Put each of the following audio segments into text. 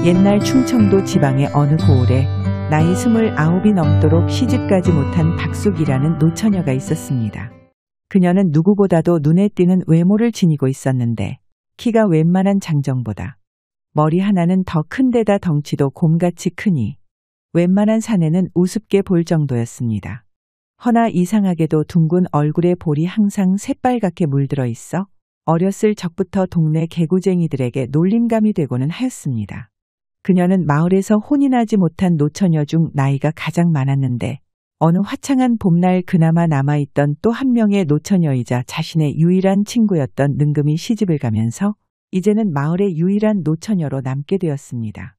옛날 충청도 지방의 어느 고을에 나이 29이 넘도록 시집가지 못한 박숙이라는 노처녀가 있었습니다. 그녀는 누구보다도 눈에 띄는 외모를 지니고 있었는데 키가 웬만한 장정보다 머리 하나는 더 큰 데다 덩치도 곰같이 크니 웬만한 사내는 우습게 볼 정도였습니다. 허나 이상하게도 둥근 얼굴에 볼이 항상 새빨갛게 물들어 있어 어렸을 적부터 동네 개구쟁이들에게 놀림감이 되고는 하였습니다. 그녀는 마을에서 혼이 나지 못한 노처녀 중 나이가 가장 많았는데 어느 화창한 봄날 그나마 남아있던 또 한 명의 노처녀이자 자신의 유일한 친구였던 능금이 시집을 가면서 이제는 마을의 유일한 노처녀로 남게 되었습니다.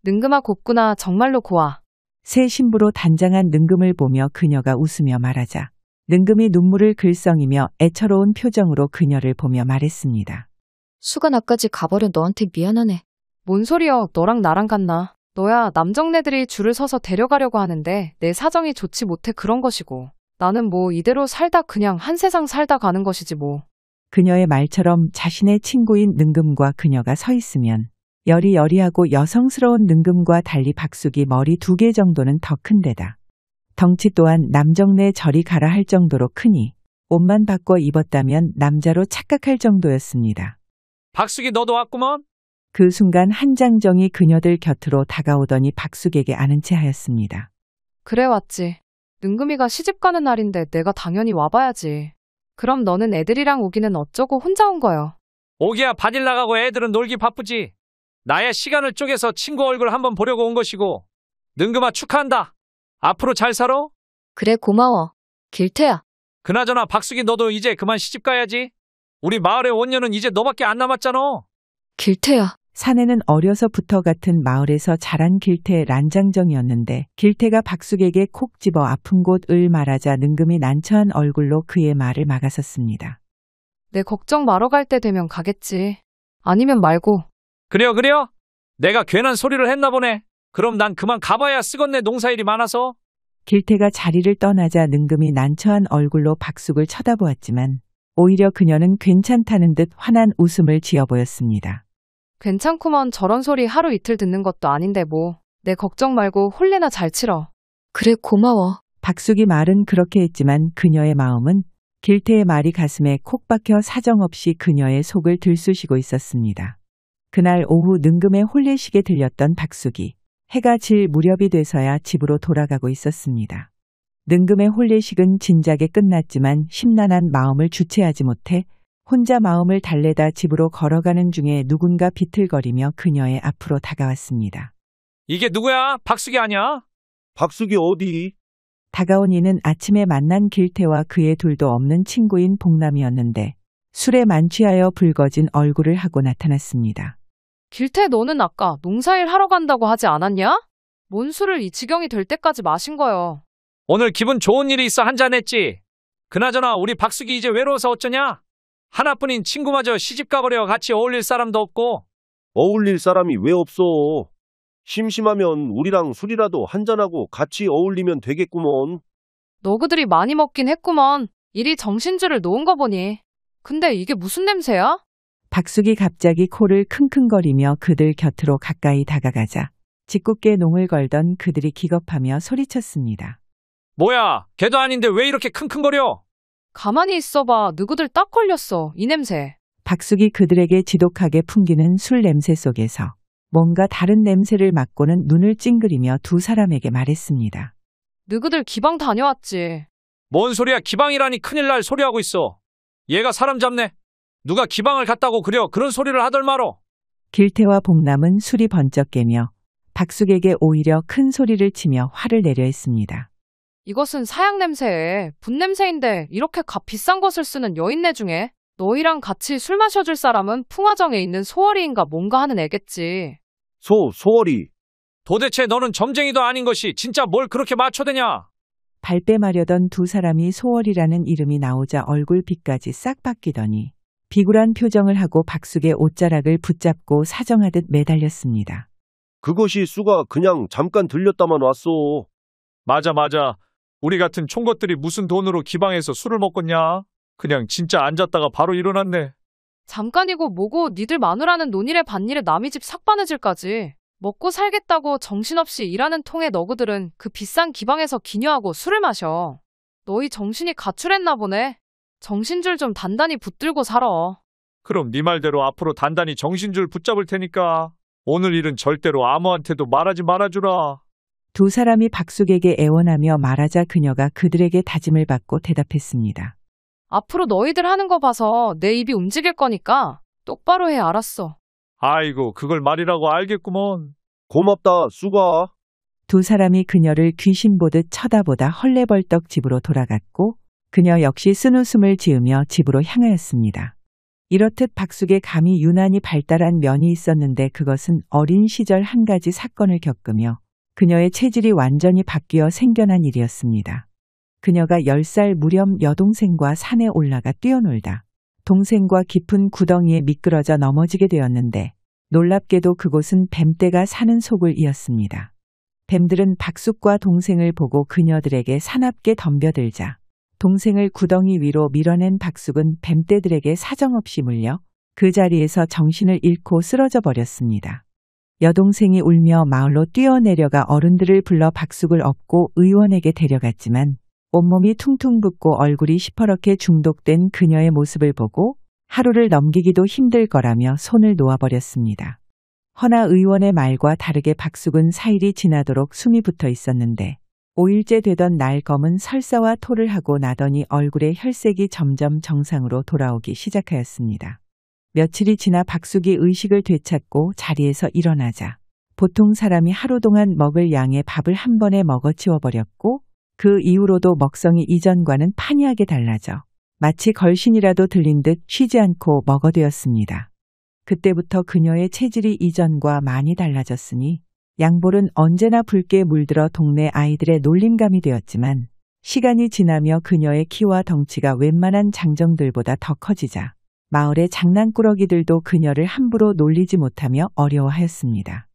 능금아 곱구나. 정말로 고와. 새 신부로 단장한 능금을 보며 그녀가 웃으며 말하자 능금이 눈물을 글썽이며 애처로운 표정으로 그녀를 보며 말했습니다. 수가 나까지 가버려 너한테 미안하네. 뭔 소리여. 너랑 나랑 같나. 너야 남정네들이 줄을 서서 데려가려고 하는데 내 사정이 좋지 못해 그런 것이고 나는 뭐 이대로 살다 그냥 한 세상 살다 가는 것이지 뭐. 그녀의 말처럼 자신의 친구인 능금과 그녀가 서 있으면 여리여리하고 여성스러운 능금과 달리 박숙이 머리 2개 정도는 더 큰데다 덩치 또한 남정네 저리 가라 할 정도로 크니 옷만 바꿔 입었다면 남자로 착각할 정도였습니다. 박숙이 너도 왔구먼? 그 순간 한장정이 그녀들 곁으로 다가오더니 박숙에게 아는 체 하였습니다. 그래 왔지. 능금이가 시집 가는 날인데 내가 당연히 와봐야지. 그럼 너는 애들이랑 오기는 어쩌고 혼자 온 거요? 오기야 바질 나가고 애들은 놀기 바쁘지. 나야 시간을 쪼개서 친구 얼굴 한번 보려고 온 것이고. 능금아 축하한다. 앞으로 잘 살아? 그래 고마워. 길태야. 그나저나 박숙이 너도 이제 그만 시집 가야지. 우리 마을의 원녀는 이제 너밖에 안 남았잖아. 길태야. 사내는 어려서부터 같은 마을에서 자란 길태 란장정이었는데 길태가 박숙에게 콕 집어 아픈 곳을 말하자 능금이 난처한 얼굴로 그의 말을 막아섰습니다. 내 걱정 마러 갈 때 되면 가겠지. 아니면 말고. 그래요. 내가 괜한 소리를 했나 보네. 그럼 난 그만 가봐야 쓰겄네. 농사일이 많아서. 길태가 자리를 떠나자 능금이 난처한 얼굴로 박숙을 쳐다보았지만 오히려 그녀는 괜찮다는 듯 환한 웃음을 지어 보였습니다. 괜찮구먼. 저런 소리 하루 이틀 듣는 것도 아닌데 뭐. 내 걱정 말고 홀레나 잘 치러. 그래 고마워. 박숙이 말은 그렇게 했지만 그녀의 마음은 길태의 말이 가슴에 콕 박혀 사정없이 그녀의 속을 들쑤시고 있었습니다. 그날 오후 능금의 혼례식에 들렸던 박숙이 해가 질 무렵이 돼서야 집으로 돌아가고 있었습니다. 능금의 혼례식은 진작에 끝났지만 심란한 마음을 주체하지 못해 혼자 마음을 달래다 집으로 걸어가는 중에 누군가 비틀거리며 그녀의 앞으로 다가왔습니다. 이게 누구야? 박숙이 아니야? 박숙이 어디? 다가온 이는 아침에 만난 길태와 그의 둘도 없는 친구인 복남이었는데 술에 만취하여 붉어진 얼굴을 하고 나타났습니다. 길태 너는 아까 농사일 하러 간다고 하지 않았냐? 뭔 술을 이 지경이 될 때까지 마신 거요? 오늘 기분 좋은 일이 있어 한잔했지. 그나저나 우리 박숙이 이제 외로워서 어쩌냐? 하나뿐인 친구마저 시집 가버려 같이 어울릴 사람도 없고. 어울릴 사람이 왜 없어? 심심하면 우리랑 술이라도 한잔하고 같이 어울리면 되겠구먼. 너그들이 많이 먹긴 했구먼. 일이 정신줄을 놓은 거 보니. 근데 이게 무슨 냄새야? 박숙이 갑자기 코를 킁킁거리며 그들 곁으로 가까이 다가가자 짓궂게 농을 걸던 그들이 기겁하며 소리쳤습니다. 뭐야? 걔도 아닌데 왜 이렇게 킁킁거려? 가만히 있어봐. 누구들 딱 걸렸어. 이 냄새. 박숙이 그들에게 지독하게 풍기는 술 냄새 속에서 뭔가 다른 냄새를 맡고는 눈을 찡그리며 두 사람에게 말했습니다. 누구들 기방 다녀왔지. 뭔 소리야? 기방이라니 큰일 날 소리하고 있어. 얘가 사람 잡네. 누가 기방을 갔다고 그려 그런 소리를 하덜 말어. 길태와 복남은 술이 번쩍 깨며 박숙에게 오히려 큰 소리를 치며 화를 내려 했습니다. 이것은 사양 냄새에 분냄새인데 이렇게 비싼 것을 쓰는 여인네 중에 너희랑 같이 술 마셔줄 사람은 풍화정에 있는 소월이인가 뭔가 하는 애겠지. 소월이. 도대체 너는 점쟁이도 아닌 것이 진짜 뭘 그렇게 맞춰대냐? 발뺌하려던 두 사람이 소월이라는 이름이 나오자 얼굴빛까지 싹 바뀌더니 비굴한 표정을 하고 박숙의 옷자락을 붙잡고 사정하듯 매달렸습니다. 그것이 수가 그냥 잠깐 들렸다만 왔어. 맞아. 우리 같은 총것들이 무슨 돈으로 기방에서 술을 먹겠냐? 그냥 진짜 앉았다가 바로 일어났네. 잠깐이고 뭐고 니들 마누라는 논일에 밭일에 남의 집 삭바느질까지. 먹고 살겠다고 정신없이 일하는 통에 너구들은 그 비싼 기방에서 기녀하고 술을 마셔. 너희 정신이 가출했나 보네. 정신줄 좀 단단히 붙들고 살아. 그럼 네 말대로 앞으로 단단히 정신줄 붙잡을 테니까 오늘 일은 절대로 아무한테도 말하지 말아주라. 두 사람이 박숙에게 애원하며 말하자 그녀가 그들에게 다짐을 받고 대답했습니다. 앞으로 너희들 하는 거 봐서 내 입이 움직일 거니까 똑바로 해. 알았어. 아이고, 그걸 말이라고 알겠구먼. 고맙다, 쑥아. 두 사람이 그녀를 귀신 보듯 쳐다보다 헐레벌떡 집으로 돌아갔고 그녀 역시 쓴웃음을 지으며 집으로 향하였습니다. 이렇듯 박숙의 감이 유난히 발달한 면이 있었는데 그것은 어린 시절 한 가지 사건을 겪으며 그녀의 체질이 완전히 바뀌어 생겨난 일이었습니다. 그녀가 10살 무렵 여동생과 산에 올라가 뛰어놀다 동생과 깊은 구덩이에 미끄러져 넘어지게 되었는데 놀랍게도 그곳은 뱀떼가 사는 속을 이었습니다. 뱀들은 박숙과 동생을 보고 그녀들에게 사납게 덤벼들자 동생을 구덩이 위로 밀어낸 박숙은 뱀떼들에게 사정없이 물려 그 자리에서 정신을 잃고 쓰러져 버렸습니다. 여동생이 울며 마을로 뛰어내려가 어른들을 불러 박숙을 업고 의원에게 데려갔지만 온몸이 퉁퉁 붓고 얼굴이 시퍼렇게 중독된 그녀의 모습을 보고 하루를 넘기기도 힘들 거라며 손을 놓아버렸습니다. 허나 의원의 말과 다르게 박숙은 4일이 지나도록 숨이 붙어 있었는데 5일째 되던 날 검은 설사와 토를 하고 나더니 얼굴의 혈색이 점점 정상으로 돌아오기 시작하였습니다. 며칠이 지나 박숙이 의식을 되찾고 자리에서 일어나자 보통 사람이 하루 동안 먹을 양의 밥을 한 번에 먹어치워버렸고 그 이후로도 먹성이 이전과는 판이하게 달라져 마치 걸신이라도 들린 듯 쉬지 않고 먹어대었습니다. 그때부터 그녀의 체질이 이전과 많이 달라졌으니 양볼은 언제나 붉게 물들어 동네 아이들의 놀림감이 되었지만 시간이 지나며 그녀의 키와 덩치가 웬만한 장정들보다 더 커지자 마을의 장난꾸러기들도 그녀를 함부로 놀리지 못하며 어려워하였습니다.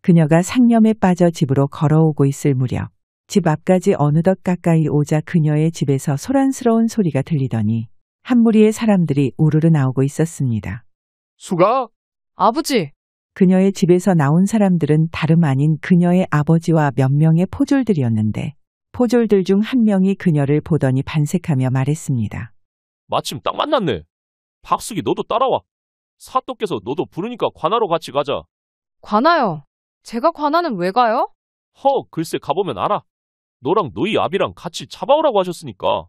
그녀가 상념에 빠져 집으로 걸어오고 있을 무렵 집 앞까지 어느덧 가까이 오자 그녀의 집에서 소란스러운 소리가 들리더니 한 무리의 사람들이 우르르 나오고 있었습니다. 수가? 아버지, 그녀의 집에서 나온 사람들은 다름 아닌 그녀의 아버지와 몇 명의 포졸들이었는데 포졸들 중 한 명이 그녀를 보더니 반색하며 말했습니다. 마침 딱 만났네. 박숙이 너도 따라와. 사또께서 너도 부르니까 관하러 같이 가자. 관아요. 제가 관아는 왜 가요? 글쎄 가보면 알아. 너랑 너희 아비랑 같이 잡아오라고 하셨으니까.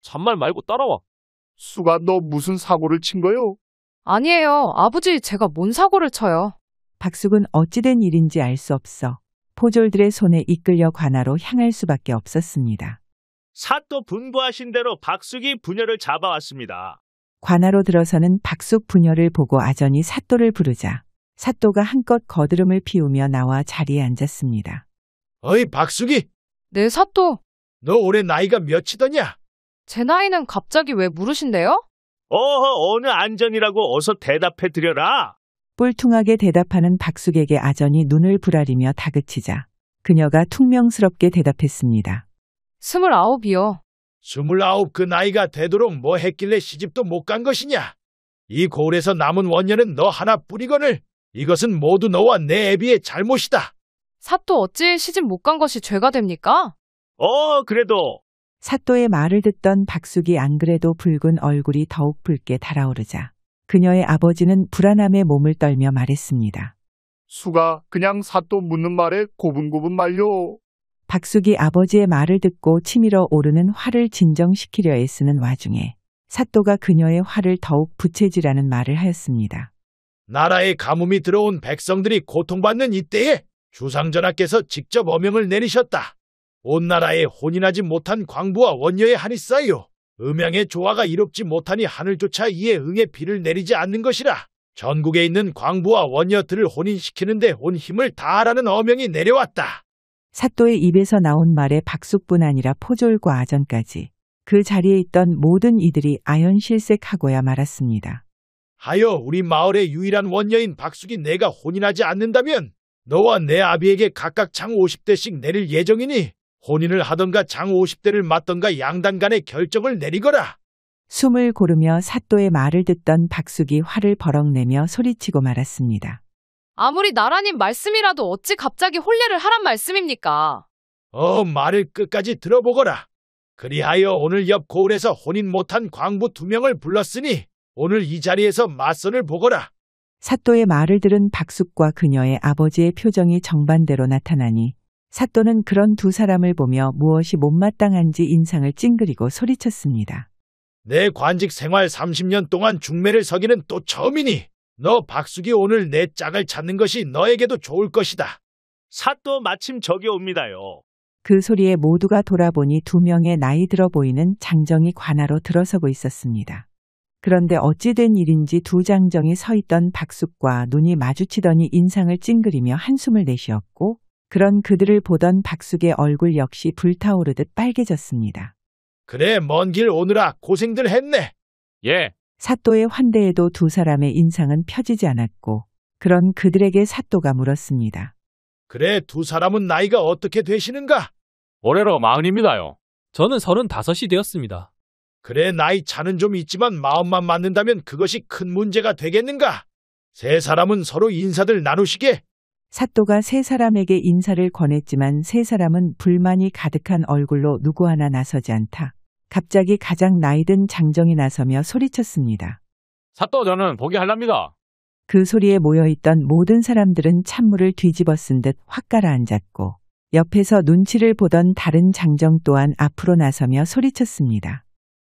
잔말 말고 따라와. 수가 너 무슨 사고를 친 거요? 아니에요. 아버지, 제가 뭔 사고를 쳐요. 박숙은 어찌된 일인지 알 수 없어 포졸들의 손에 이끌려 관하로 향할 수밖에 없었습니다. 사또 분부하신 대로 박숙이 부녀를 잡아왔습니다. 관하로 들어서는 박숙 부녀를 보고 아전이 사또를 부르자 사또가 한껏 거드름을 피우며 나와 자리에 앉았습니다. 어이 박숙이, 네, 사또. 너 올해 나이가 몇이더냐? 제 나이는 갑자기 왜 물으신대요? 어느 안전이라고 어서 대답해 드려라. 뿔퉁하게 대답하는 박숙에게 아전이 눈을 부라리며 다그치자 그녀가 퉁명스럽게 대답했습니다. 29이요. 29 그 나이가 되도록 뭐 했길래 시집도 못 간 것이냐? 이 고을에서 남은 원년은 너 하나뿐이거늘 이것은 모두 너와 내 애비의 잘못이다. 사또 어찌 시집 못 간 것이 죄가 됩니까? 그래도 사또의 말을 듣던 박숙이 안 그래도 붉은 얼굴이 더욱 붉게 달아오르자 그녀의 아버지는 불안함에 몸을 떨며 말했습니다. 수가 그냥 사또 묻는 말에 고분고분 말려. 박숙이 아버지의 말을 듣고 치밀어 오르는 화를 진정시키려 애쓰는 와중에 사또가 그녀의 화를 더욱 부채질하는 말을 하였습니다. 나라에 가뭄이 들어온 백성들이 고통받는 이때에 주상전하께서 직접 어명을 내리셨다. 온 나라에 혼인하지 못한 광부와 원녀의 한이 쌓여 음양의 조화가 이롭지 못하니 하늘조차 이에 응의 비를 내리지 않는 것이라. 전국에 있는 광부와 원녀들을 혼인시키는데 온 힘을 다하라는 어명이 내려왔다. 사또의 입에서 나온 말에 박숙뿐 아니라 포졸과 아전까지 그 자리에 있던 모든 이들이 아연실색하고야 말았습니다. 하여 우리 마을의 유일한 원녀인 박숙이 내가 혼인하지 않는다면 너와 내 아비에게 각각 장 50대씩 내릴 예정이니 혼인을 하던가 장 50대를 맞던가 양단 간의 결정을 내리거라. 숨을 고르며 사또의 말을 듣던 박숙이 화를 버럭내며 소리치고 말았습니다. 아무리 나라님 말씀이라도 어찌 갑자기 혼례를 하란 말씀입니까? 말을 끝까지 들어보거라. 그리하여 오늘 옆 고을에서 혼인 못한 광부 2명을 불렀으니 오늘 이 자리에서 맞선을 보거라. 사또의 말을 들은 박숙과 그녀의 아버지의 표정이 정반대로 나타나니 사또는 그런 두 사람을 보며 무엇이 못마땅한지 인상을 찡그리고 소리쳤습니다. 내 관직 생활 30년 동안 중매를 서기는 또 처음이니 너 박숙이 오늘 내 짝을 찾는 것이 너에게도 좋을 것이다. 사또 마침 저기 옵니다요. 그 소리에 모두가 돌아보니 2명의 나이 들어 보이는 장정이 관하로 들어서고 있었습니다. 그런데 어찌 된 일인지 두 장정이 서 있던 박숙과 눈이 마주치더니 인상을 찡그리며 한숨을 내쉬었고 그런 그들을 보던 박숙의 얼굴 역시 불타오르듯 빨개졌습니다. 그래, 먼 길 오느라 고생들 했네. 예. 사또의 환대에도 두 사람의 인상은 펴지지 않았고 그런 그들에게 사또가 물었습니다. 그래, 두 사람은 나이가 어떻게 되시는가? 올해로 40입니다요. 저는 35이 되었습니다. 그래, 나이 차는 좀 있지만 마음만 맞는다면 그것이 큰 문제가 되겠는가? 세 사람은 서로 인사들 나누시게. 사또가 세 사람에게 인사를 권했지만 세 사람은 불만이 가득한 얼굴로 누구 하나 나서지 않다. 갑자기 가장 나이든 장정이 나서며 소리쳤습니다. 사또 저는 포기할랍니다. 그 소리에 모여있던 모든 사람들은 찬물을 뒤집어 쓴 듯 확 가라앉았고 옆에서 눈치를 보던 다른 장정 또한 앞으로 나서며 소리쳤습니다.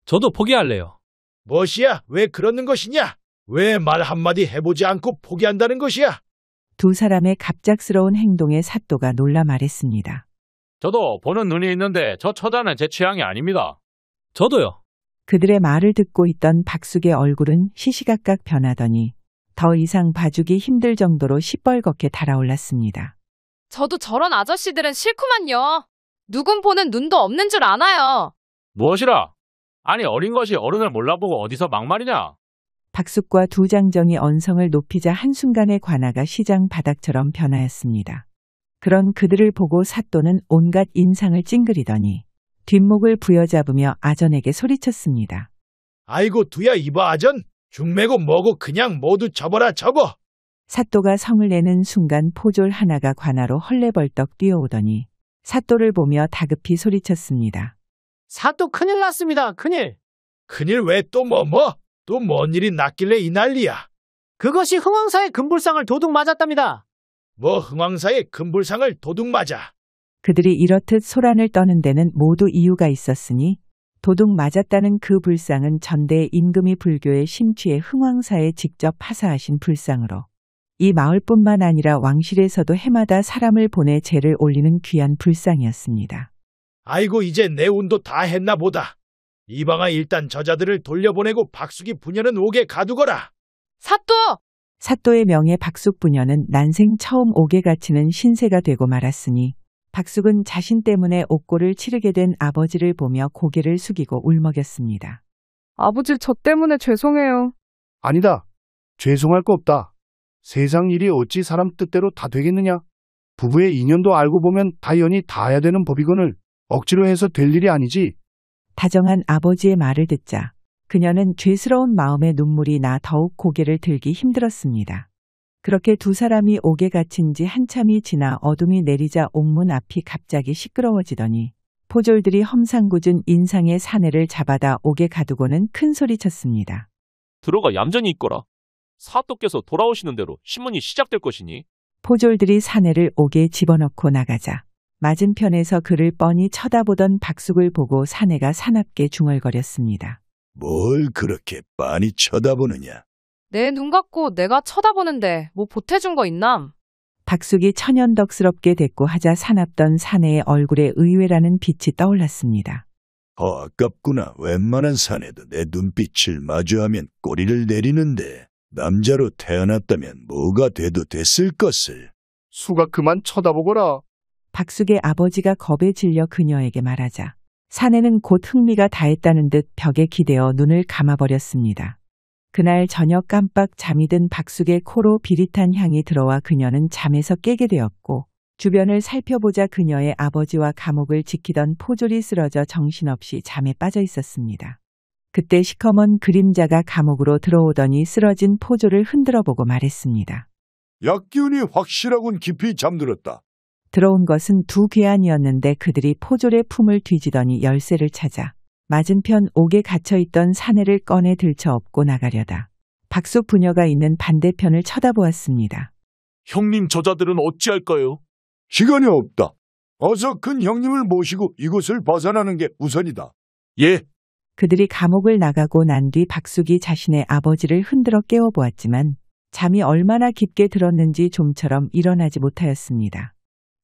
저도 포기할래요. 무엇이야? 왜 그러는 것이냐? 왜 말 한마디 해보지 않고 포기한다는 것이야? 두 사람의 갑작스러운 행동에 사또가 놀라 말했습니다. 저도 보는 눈이 있는데 저 처자는 제 취향이 아닙니다. 저도요. 그들의 말을 듣고 있던 박숙의 얼굴은 시시각각 변하더니 더 이상 봐주기 힘들 정도로 시뻘겋게 달아올랐습니다. 저도 저런 아저씨들은 싫구만요. 누군 보는 눈도 없는 줄 아나요. 무엇이라? 아니 어린 것이 어른을 몰라보고 어디서 막말이냐? 박숙과 두 장정이 언성을 높이자 한순간에 관아가 시장 바닥처럼 변하였습니다. 그런 그들을 보고 사또는 온갖 인상을 찡그리더니 뒷목을 부여잡으며 아전에게 소리쳤습니다. 아이고 두야 이봐 아전. 중매고 뭐고 그냥 모두 접어라 접어. 사또가 성을 내는 순간 포졸 하나가 관아로 헐레벌떡 뛰어오더니 사또를 보며 다급히 소리쳤습니다. 사또 큰일 났습니다. 큰일. 큰일 왜 또 또 뭔 일이 났길래 이 난리야. 그것이 흥왕사의 금불상을 도둑 맞았답니다. 뭐 흥왕사의 금불상을 도둑 맞아. 그들이 이렇듯 소란을 떠는 데는 모두 이유가 있었으니 도둑 맞았다는 그 불상은 전대 임금이 불교에 심취해 흥왕사에 직접 하사하신 불상으로 이 마을뿐만 아니라 왕실에서도 해마다 사람을 보내 제를 올리는 귀한 불상이었습니다. 아이고 이제 내 운도 다 했나 보다. 이방아 일단 저자들을 돌려보내고 박숙이 부녀는 옥에 가두거라. 사또! 사또의 명예 박숙 부녀는 난생 처음 옥에 갇히는 신세가 되고 말았으니 박숙은 자신 때문에 옥고를 치르게 된 아버지를 보며 고개를 숙이고 울먹였습니다. 아버지 저 때문에 죄송해요. 아니다. 죄송할 거 없다. 세상 일이 어찌 사람 뜻대로 다 되겠느냐? 부부의 인연도 알고 보면 다연이 닿아야 되는 법이거늘 억지로 해서 될 일이 아니지. 다정한 아버지의 말을 듣자 그녀는 죄스러운 마음에 눈물이 나 더욱 고개를 들기 힘들었습니다. 그렇게 두 사람이 옥에 갇힌 지 한참이 지나 어둠이 내리자 옥문 앞이 갑자기 시끄러워지더니 포졸들이 험상궂은 인상의 사내를 잡아다 옥에 가두고는 큰 소리쳤습니다. 들어가 얌전히 있거라. 사또께서 돌아오시는 대로 신문이 시작될 것이니. 포졸들이 사내를 옥에 집어넣고 나가자 맞은편에서 그를 뻔히 쳐다보던 박숙을 보고 사내가 사납게 중얼거렸습니다. 뭘 그렇게 빤히 쳐다보느냐? 내 눈 감고 내가 쳐다보는데 뭐 보태준 거 있남? 박숙이 천연덕스럽게 대꾸하자 사납던 사내의 얼굴에 의외라는 빛이 떠올랐습니다. 아깝구나. 웬만한 사내도 내 눈빛을 마주하면 꼬리를 내리는데 남자로 태어났다면 뭐가 돼도 됐을 것을. 수가 그만 쳐다보거라. 박숙의 아버지가 겁에 질려 그녀에게 말하자 사내는 곧 흥미가 다했다는 듯 벽에 기대어 눈을 감아버렸습니다. 그날 저녁 깜빡 잠이 든 박숙의 코로 비릿한 향이 들어와 그녀는 잠에서 깨게 되었고 주변을 살펴보자 그녀의 아버지와 감옥을 지키던 포졸이 쓰러져 정신없이 잠에 빠져 있었습니다. 그때 시커먼 그림자가 감옥으로 들어오더니 쓰러진 포졸을 흔들어보고 말했습니다. 약기운이 확실하군. 깊이 잠들었다. 들어온 것은 두 괴한이었는데 그들이 포졸의 품을 뒤지더니 열쇠를 찾아 맞은편 옥에 갇혀있던 사내를 꺼내 들쳐업고 나가려다 박숙 부녀가 있는 반대편을 쳐다보았습니다. 형님 저자들은 어찌할까요? 시간이 없다. 어서 큰 형님을 모시고 이곳을 벗어나는 게 우선이다. 예. 그들이 감옥을 나가고 난 뒤 박숙이 자신의 아버지를 흔들어 깨워보았지만 잠이 얼마나 깊게 들었는지 좀처럼 일어나지 못하였습니다.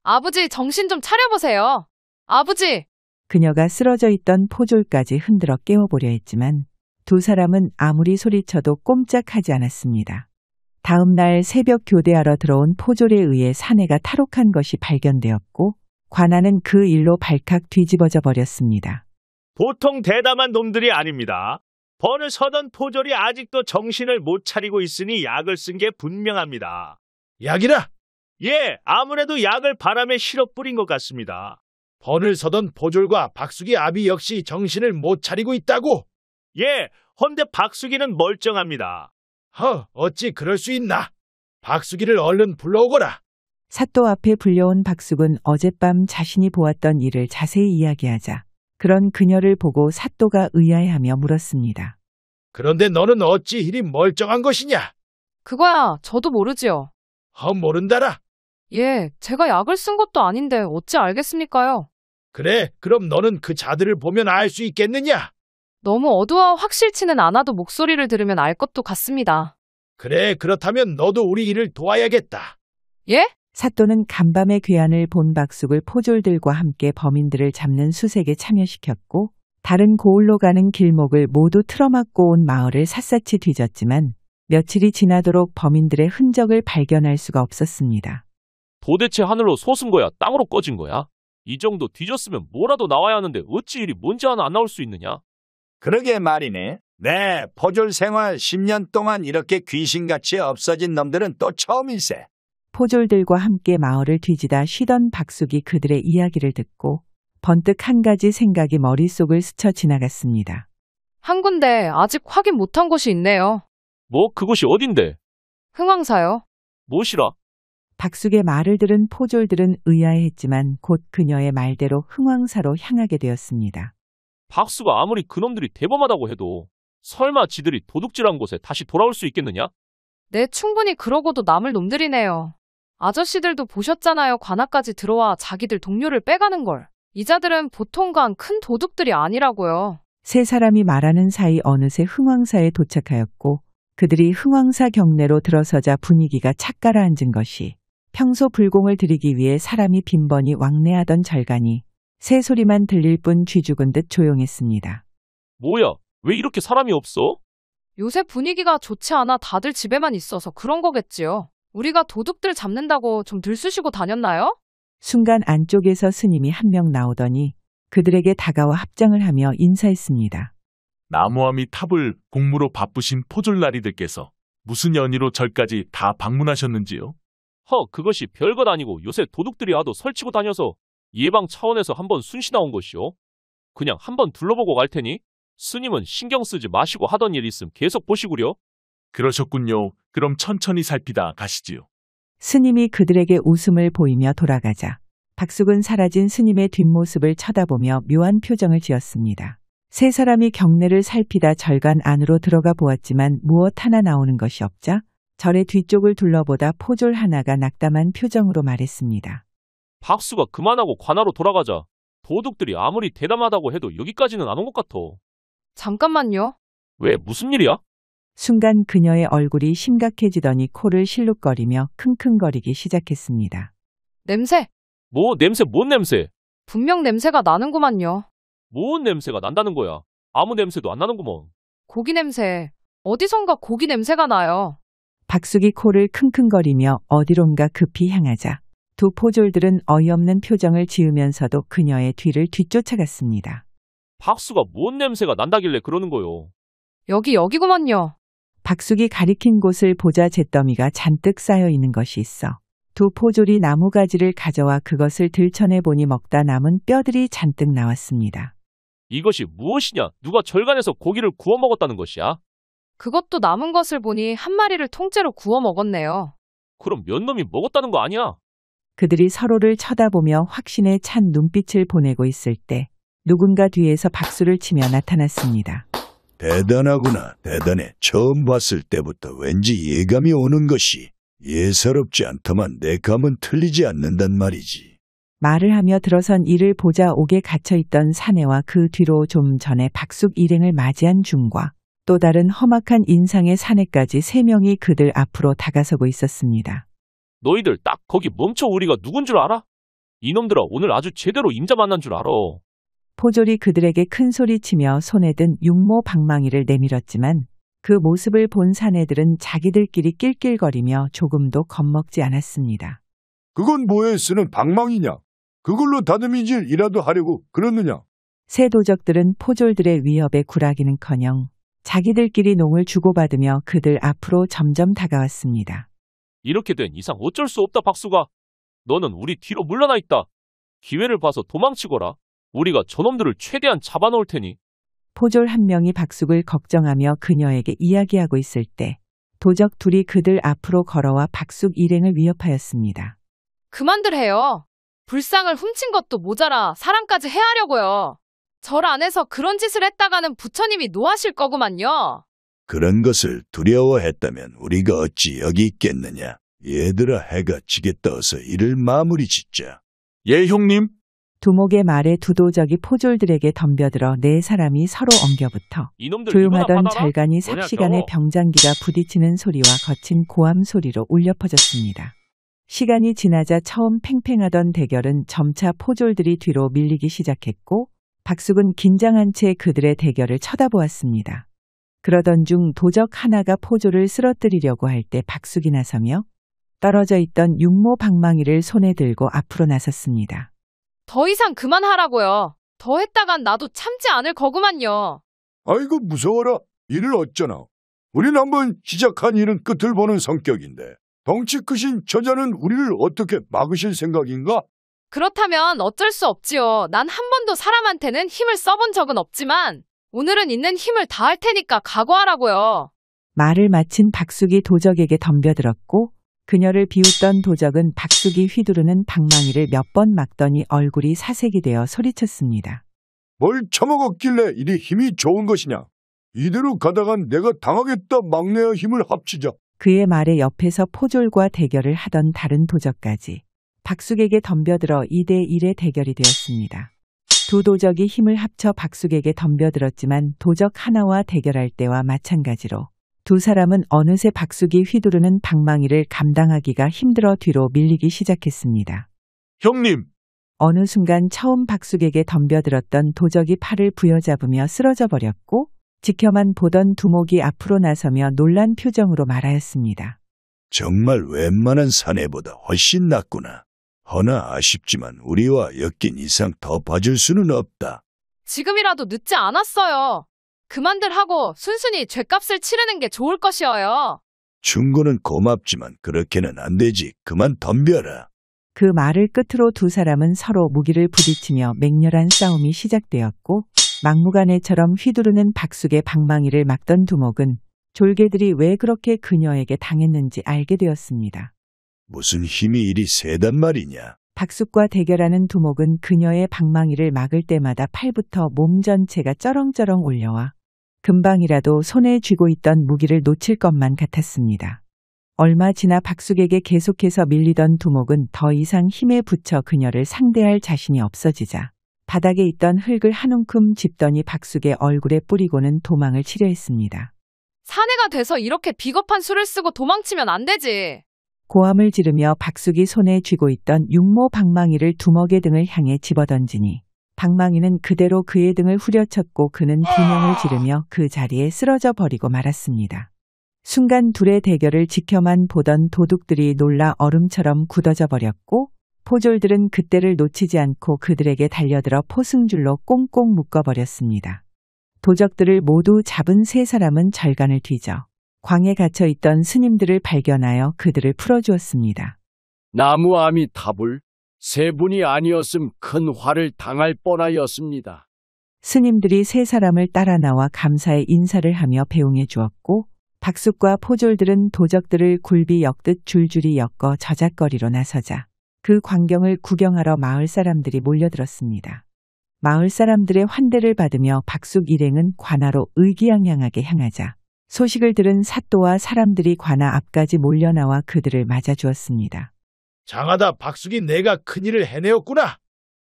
아버지, 정신 좀 차려보세요. 아버지! 그녀가 쓰러져 있던 포졸까지 흔들어 깨워보려 했지만 두 사람은 아무리 소리쳐도 꼼짝하지 않았습니다. 다음 날 새벽 교대하러 들어온 포졸에 의해 사내가 탈옥한 것이 발견되었고 관아는 그 일로 발칵 뒤집어져 버렸습니다. 보통 대담한 놈들이 아닙니다. 번을 서던 포졸이 아직도 정신을 못 차리고 있으니 약을 쓴 게 분명합니다. 약이라! 예, 아무래도 약을 바람에 실어 뿌린 것 같습니다. 번을 서던 포졸과 박숙이 아비 역시 정신을 못 차리고 있다고. 예, 헌데 박숙이는 멀쩡합니다. 어찌 그럴 수 있나? 박숙이를 얼른 불러오거라. 사또 앞에 불려온 박숙은 어젯밤 자신이 보았던 일을 자세히 이야기하자 그런 그녀를 보고 사또가 의아해하며 물었습니다. 그런데 너는 어찌 이리 멀쩡한 것이냐? 그거야 저도 모르지요. 모른다라. 예, 제가 약을 쓴 것도 아닌데 어찌 알겠습니까요? 그래, 그럼 너는 그 자들을 보면 알 수 있겠느냐? 너무 어두워 확실치는 않아도 목소리를 들으면 알 것도 같습니다. 그래, 그렇다면 너도 우리 일을 도와야겠다. 예? 사또는 간밤의 괴한을 본 박숙을 포졸들과 함께 범인들을 잡는 수색에 참여시켰고 다른 고을로 가는 길목을 모두 틀어막고 온 마을을 샅샅이 뒤졌지만 며칠이 지나도록 범인들의 흔적을 발견할 수가 없었습니다. 도대체 하늘로 솟은 거야? 땅으로 꺼진 거야? 이 정도 뒤졌으면 뭐라도 나와야 하는데 어찌 일이 뭔지 하나 안 나올 수 있느냐? 그러게 말이네. 네, 포졸 생활 10년 동안 이렇게 귀신같이 없어진 놈들은 또 처음일세. 포졸들과 함께 마을을 뒤지다 쉬던 박숙이 그들의 이야기를 듣고 번뜩 한 가지 생각이 머릿속을 스쳐 지나갔습니다. 한 군데 아직 확인 못한 곳이 있네요. 뭐 그곳이 어딘데? 흥왕사요. 무엇이라? 박숙의 말을 들은 포졸들은 의아해했지만 곧 그녀의 말대로 흥왕사로 향하게 되었습니다. 박수가 아무리 그놈들이 대범하다고 해도 설마 지들이 도둑질한 곳에 다시 돌아올 수 있겠느냐? 네, 충분히 그러고도 남을 놈들이네요. 아저씨들도 보셨잖아요. 관아까지 들어와 자기들 동료를 빼가는 걸. 이자들은 보통간 큰 도둑들이 아니라고요. 세 사람이 말하는 사이 어느새 흥왕사에 도착하였고 그들이 흥왕사 경내로 들어서자 분위기가 착 가라앉은 것이 평소 불공을 들이기 위해 사람이 빈번히 왕래하던 절간이 새소리만 들릴 뿐 쥐죽은 듯 조용했습니다. 뭐야? 왜 이렇게 사람이 없어? 요새 분위기가 좋지 않아 다들 집에만 있어서 그런 거겠지요. 우리가 도둑들 잡는다고 좀 들쑤시고 다녔나요? 순간 안쪽에서 스님이 한 명 나오더니 그들에게 다가와 합장을 하며 인사했습니다. 나무와 및 탑을 공무로 바쁘신 포졸나리들께서 무슨 연의로 절까지 다 방문하셨는지요? 그것이 별것 아니고 요새 도둑들이 하도 설치고 다녀서 예방 차원에서 한번 순시나온 것이요. 그냥 한번 둘러보고 갈 테니 스님은 신경 쓰지 마시고 하던 일 있음 계속 보시구려. 그러셨군요. 그럼 천천히 살피다 가시지요. 스님이 그들에게 웃음을 보이며 돌아가자 박숙은 사라진 스님의 뒷모습을 쳐다보며 묘한 표정을 지었습니다. 세 사람이 경내를 살피다 절간 안으로 들어가 보았지만 무엇 하나 나오는 것이 없자 절의 뒤쪽을 둘러보다 포졸 하나가 낙담한 표정으로 말했습니다. 박수가 그만하고 관아로 돌아가자. 도둑들이 아무리 대담하다고 해도 여기까지는 안 온 것 같아. 잠깐만요. 왜 무슨 일이야? 순간 그녀의 얼굴이 심각해지더니 코를 실룩거리며 킁킁거리기 시작했습니다. 냄새. 뭐 냄새 뭔 냄새? 분명 냄새가 나는구만요. 뭔 냄새가 난다는 거야? 아무 냄새도 안 나는구먼. 고기 냄새. 어디선가 고기 냄새가 나요. 박숙이 코를 킁킁거리며 어디론가 급히 향하자 두 포졸들은 어이없는 표정을 지으면서도 그녀의 뒤를 뒤쫓아갔습니다. 박수가 뭔 냄새가 난다길래 그러는 거요? 여기구먼요. 박숙이 가리킨 곳을 보자 잿더미가 잔뜩 쌓여 있는 것이 있어 두 포졸이 나무가지를 가져와 그것을 들춰내 보니 먹다 남은 뼈들이 잔뜩 나왔습니다. 이것이 무엇이냐? 누가 절간에서 고기를 구워 먹었다는 것이야? 그것도 남은 것을 보니 한 마리를 통째로 구워 먹었네요. 그럼 몇 놈이 먹었다는 거 아니야? 그들이 서로를 쳐다보며 확신에 찬 눈빛을 보내고 있을 때 누군가 뒤에서 박수를 치며 나타났습니다. 대단하구나, 대단해. 처음 봤을 때부터 왠지 예감이 오는 것이 예사롭지 않더만 내 감은 틀리지 않는단 말이지. 말을 하며 들어선 이를 보자 옥에 갇혀있던 사내와 그 뒤로 좀 전에 박숙 일행을 맞이한 중과 또 다른 험악한 인상의 사내까지 3명이 그들 앞으로 다가서고 있었습니다. 너희들 딱 거기 멈춰. 우리가 누군 줄 알아? 이놈들아, 오늘 아주 제대로 임자 만난 줄 알아. 포졸이 그들에게 큰 소리치며 손에 든 육모 방망이를 내밀었지만 그 모습을 본 사내들은 자기들끼리 낄낄거리며 조금도 겁먹지 않았습니다. 그건 뭐에 쓰는 방망이냐? 그걸로 다듬이질이라도 하려고 그러느냐? 새 도적들은 포졸들의 위협에 굴하기는커녕 자기들끼리 농을 주고받으며 그들 앞으로 점점 다가왔습니다. 이렇게 된 이상 어쩔 수 없다, 박수가. 너는 우리 뒤로 물러나 있다. 기회를 봐서 도망치거라. 우리가 저놈들을 최대한 잡아놓을 테니. 포졸 한 명이 박숙을 걱정하며 그녀에게 이야기하고 있을 때 도적 둘이 그들 앞으로 걸어와 박숙 일행을 위협하였습니다. 그만들 해요. 불상을 훔친 것도 모자라 사람까지 해하려고요. 절 안에서 그런 짓을 했다가는 부처님이 노하실 거구만요. 그런 것을 두려워했다면 우리가 어찌 여기 있겠느냐. 얘들아, 해가 지겠다. 어서 이를 마무리 짓자. 예, 형님. 두목의 말에 두 도적이 포졸들에게 덤벼들어 4사람이 서로 엉겨붙어 조용하던 절간이 삽시간에 병장기가 부딪히는 소리와 거친 고함 소리로 울려 퍼졌습니다. 시간이 지나자 처음 팽팽하던 대결은 점차 포졸들이 뒤로 밀리기 시작했고 박숙은 긴장한 채 그들의 대결을 쳐다보았습니다. 그러던 중 도적 하나가 포졸을 쓰러뜨리려고 할 때 박숙이 나서며 떨어져 있던 육모 방망이를 손에 들고 앞으로 나섰습니다. 더 이상 그만하라고요. 더 했다간 나도 참지 않을 거구만요. 아이고, 무서워라. 이를 어쩌나. 우린 한번 시작한 일은 끝을 보는 성격인데 덩치 크신 저자는 우리를 어떻게 막으실 생각인가? 그렇다면 어쩔 수 없지요. 난 한 번도 사람한테는 힘을 써본 적은 없지만 오늘은 있는 힘을 다할 테니까 각오하라고요. 말을 마친 박숙이 도적에게 덤벼들었고 그녀를 비웃던 도적은 박숙이 휘두르는 방망이를 몇 번 막더니 얼굴이 사색이 되어 소리쳤습니다. 뭘 처먹었길래 이리 힘이 좋은 것이냐? 이대로 가다간 내가 당하겠다. 막내와 힘을 합치자. 그의 말에 옆에서 포졸과 대결을 하던 다른 도적까지 박숙에게 덤벼들어 2대1의 대결이 되었습니다. 두 도적이 힘을 합쳐 박숙에게 덤벼들었지만 도적 하나와 대결할 때와 마찬가지로 두 사람은 어느새 박숙이 휘두르는 방망이를 감당하기가 힘들어 뒤로 밀리기 시작했습니다. 형님! 어느 순간 처음 박숙에게 덤벼들었던 도적이 팔을 부여잡으며 쓰러져 버렸고 지켜만 보던 두목이 앞으로 나서며 놀란 표정으로 말하였습니다. 정말 웬만한 사내보다 훨씬 낫구나. 허나 아쉽지만 우리와 엮인 이상 더 봐줄 수는 없다. 지금이라도 늦지 않았어요. 그만들 하고 순순히 죗값을 치르는 게 좋을 것이어요. 충고는 고맙지만 그렇게는 안 되지. 그만 덤벼라. 그 말을 끝으로 두 사람은 서로 무기를 부딪히며 맹렬한 싸움이 시작되었고 막무가내처럼 휘두르는 박숙의 방망이를 막던 두목은 졸개들이 왜 그렇게 그녀에게 당했는지 알게 되었습니다. 무슨 힘이 이리 세단 말이냐. 박숙과 대결하는 두목은 그녀의 방망이를 막을 때마다 팔부터 몸 전체가 쩌렁쩌렁 올려와 금방이라도 손에 쥐고 있던 무기를 놓칠 것만 같았습니다. 얼마 지나 박숙에게 계속해서 밀리던 두목은 더 이상 힘에 부쳐 그녀를 상대할 자신이 없어지자 바닥에 있던 흙을 한 움큼 짚더니 박숙의 얼굴에 뿌리고는 도망을 치려 했습니다. 사내가 돼서 이렇게 비겁한 수를 쓰고 도망치면 안 되지. 고함을 지르며 박숙이 손에 쥐고 있던 육모 방망이를 두목의 등을 향해 집어던지니 방망이는 그대로 그의 등을 후려쳤고 그는 비명을 지르며 그 자리에 쓰러져 버리고 말았습니다. 순간 둘의 대결을 지켜만 보던 도둑들이 놀라 얼음처럼 굳어져 버렸고 포졸들은 그때를 놓치지 않고 그들에게 달려들어 포승줄로 꽁꽁 묶어버렸습니다. 도적들을 모두 잡은 3사람은 절간을 뒤져 광에 갇혀있던 스님들을 발견하여 그들을 풀어주었습니다. 나무 아미타불, 3분이 아니었음 큰 화를 당할 뻔하였습니다. 스님들이 3사람을 따라 나와 감사의 인사를 하며 배웅해 주었고 박숙과 포졸들은 도적들을 굴비 엮듯 줄줄이 엮어 저잣거리로 나서자 그 광경을 구경하러 마을 사람들이 몰려들었습니다. 마을 사람들의 환대를 받으며 박숙 일행은 관아로 의기양양하게 향하자 소식을 들은 사또와 사람들이 관아 앞까지 몰려나와 그들을 맞아주었습니다. 장하다 박숙이 내가 큰일을 해내었구나.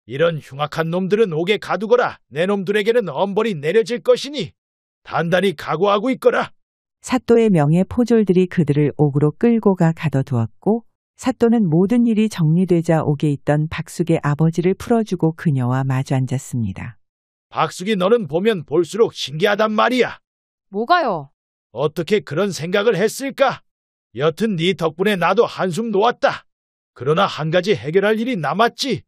이런 흉악한 놈들은 옥에 가두거라. 내 놈들에게는 엄벌이 내려질 것이니 단단히 각오하고 있거라. 사또의 명예 포졸들이 그들을 옥으로 끌고 가 가둬두었고 사또는 모든 일이 정리되자 옥에 있던 박숙의 아버지를 풀어주고 그녀와 마주 앉았습니다. 박숙이 너는 보면 볼수록 신기하단 말이야. 뭐가요? 어떻게 그런 생각을 했을까? 여튼 네 덕분에 나도 한숨 놓았다. 그러나 한 가지 해결할 일이 남았지.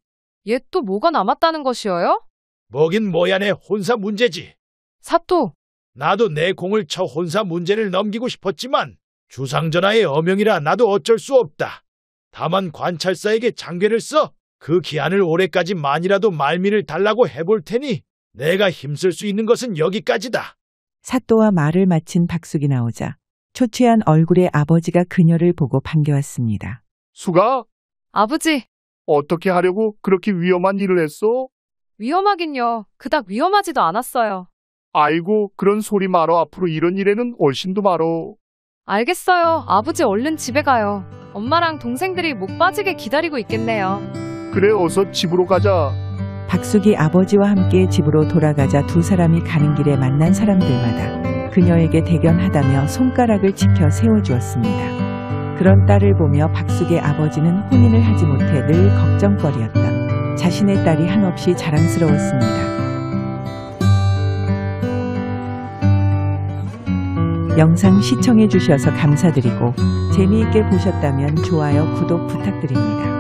얘 또 뭐가 남았다는 것이어요? 뭐긴 뭐야 내 혼사 문제지. 사또. 나도 내 공을 쳐 혼사 문제를 넘기고 싶었지만 주상전하의 어명이라 나도 어쩔 수 없다. 다만 관찰사에게 장궤를 써 그 기한을 올해까지만이라도 말미를 달라고 해볼 테니 내가 힘쓸 수 있는 것은 여기까지다. 사또와 말을 마친 박숙이 나오자 초췌한 얼굴의 아버지가 그녀를 보고 반겨왔습니다. 수가? 아버지. 어떻게 하려고 그렇게 위험한 일을 했어? 위험하긴요. 그닥 위험하지도 않았어요. 아이고 그런 소리 말어. 앞으로 이런 일에는 얼씬도 말어. 알겠어요. 아버지 얼른 집에 가요. 엄마랑 동생들이 목 빠지게 기다리고 있겠네요. 그래 어서 집으로 가자. 박숙이 아버지와 함께 집으로 돌아가자 두 사람이 가는 길에 만난 사람들마다 그녀에게 대견하다며 손가락을 치켜 세워주었습니다. 그런 딸을 보며 박숙의 아버지는 혼인을 하지 못해 늘 걱정거리였던 자신의 딸이 한없이 자랑스러웠습니다. 영상 시청해 주셔서 감사드리고 재미있게 보셨다면 좋아요, 구독 부탁드립니다.